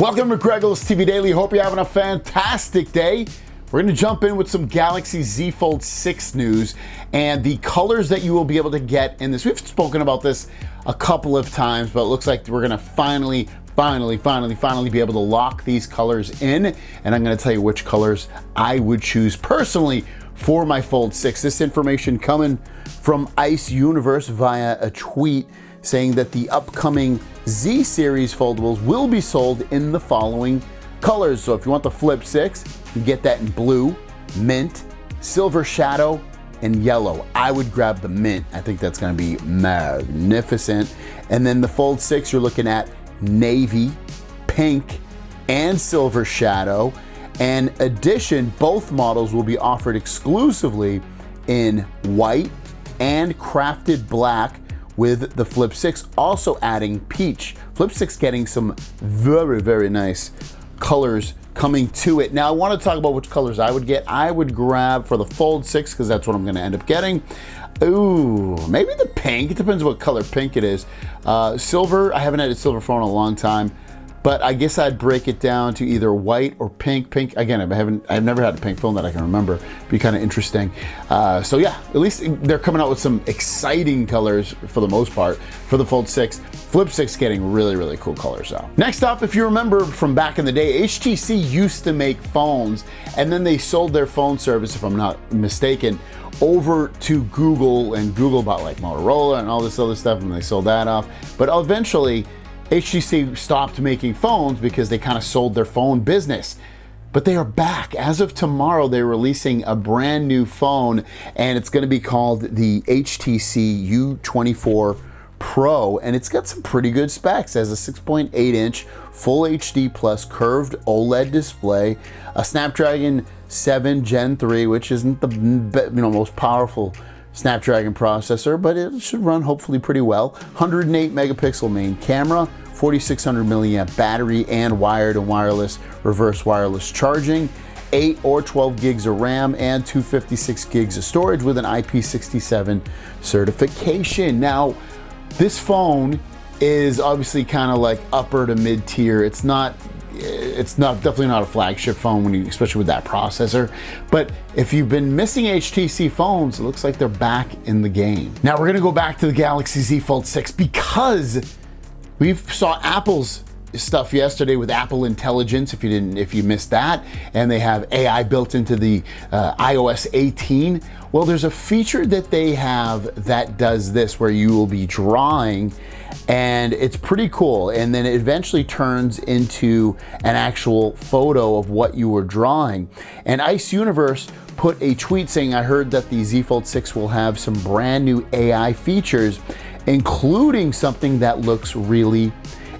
Welcome to Craigslist TV Daily. Hope you're having a fantastic day. We're going to jump in with some Galaxy Z Fold 6 news and the colors that you will be able to get in this. We've spoken about this a couple of times, but it looks like we're going to finally be able to lock these colors in. And I'm going to tell you which colors I would choose personally for my Fold 6. This information coming from Ice Universe via a tweet saying that the upcoming Z series foldables will be sold in the following colors. So if you want the Flip 6, you get that in blue, mint, silver shadow, and yellow. I would grab the mint. I think that's gonna be magnificent. And then the Fold 6, you're looking at navy, pink, and silver shadow. And addition, both models will be offered exclusively in white and crafted black, with the Flip 6 also adding peach. Flip 6 getting some very nice colors coming to it. Now I want to talk about which colors I would get. I would grab for the Fold 6 because that's what I'm going to end up getting. Ooh, maybe the pink. It depends what color pink it is. Silver, I haven't had a silver phone in a long time, but I guess I'd break it down to either white or pink. Pink, again, I've never had a pink phone that I can remember. Be kind of interesting. So yeah, at least they're coming out with some exciting colors for the most part for the Fold 6. Flip 6 getting really cool colors though. Next up, if you remember from back in the day, HTC used to make phones and then they sold their phone service, if I'm not mistaken, over to Google, and Google bought like Motorola and all this other stuff and they sold that off. But eventually, HTC stopped making phones because they kind of sold their phone business. But they are back. As of tomorrow, they're releasing a brand new phone, and it's going to be called the HTC U24 Pro, and it's got some pretty good specs. It has a 6.8-inch Full HD Plus curved OLED display, a Snapdragon 7 Gen 3, which isn't the most powerful Snapdragon processor, but it should run hopefully pretty well. 108 megapixel main camera, 4600 milliamp battery, and wired and wireless reverse wireless charging, 8 or 12 gigs of RAM, and 256 gigs of storage with an IP67 certification. Now, this phone is obviously kind of like upper to mid tier. It's definitely not a flagship phone especially with that processor. But if you've been missing HTC phones, it looks like they're back in the game. Now we're gonna go back to the Galaxy Z Fold 6 because we saw Apple's stuff yesterday with Apple Intelligence, if you missed that, and they have AI built into the iOS 18. Well, there's a feature that they have that does this, where you will be drawing, and it's pretty cool, and then it eventually turns into an actual photo of what you were drawing. And Ice Universe put a tweet saying, I heard that the Z Fold 6 will have some brand new AI features, including something that looks really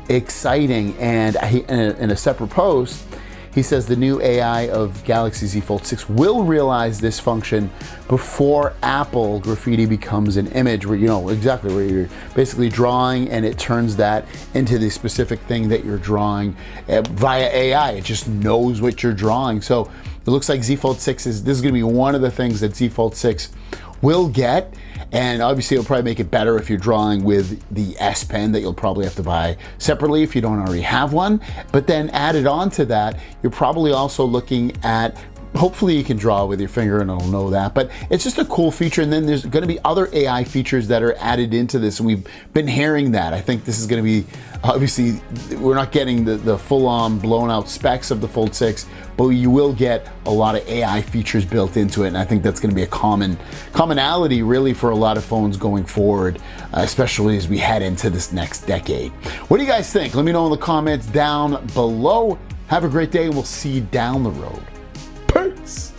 exciting. And in a separate post, he says the new AI of Galaxy Z Fold 6 will realize this function before Apple Graffiti becomes an image, where where you're basically drawing and it turns that into the specific thing that you're drawing via AI. It just knows what you're drawing. So it looks like Z Fold 6 this is going to be one of the things that Z Fold 6 will get. And obviously it'll probably make it better if you're drawing with the S Pen that you'll probably have to buy separately if you don't already have one. But then added on to that, you're probably also looking at, hopefully you can draw with your finger and it'll know that, but it's just a cool feature. And then there's going to be other AI features that are added into this, and we've been hearing that. I think this is going to be, obviously we're not getting the full-on blown out specs of the Fold 6, but you will get a lot of AI features built into it, and I think that's going to be a commonality really for a lot of phones going forward, especially as we head into this next decade. What do you guys think? Let me know in the comments down below. Have a great day, and we'll see you down the road. Peace.